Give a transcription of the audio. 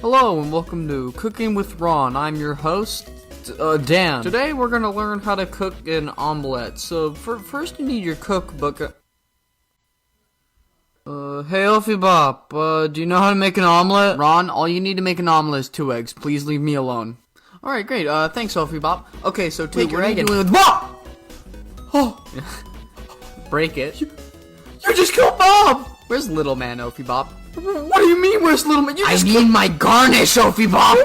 Hello and welcome to Cooking with Ron. I'm your host, Dan. Today we're gonna learn how to cook an omelet. So first you need your cookbook. Hey Elfie Bop, do you know how to make an omelet? Ron, all you need to make an omelet is 2 eggs. Please leave me alone. Alright, great. Thanks Elfie Bop. Okay, so take your egg and... Bob! Oh, break it. you just killed Bob! Where's little man, Elfie Bop? What do you mean, where's little man? I need my garnish, Elfie Bop!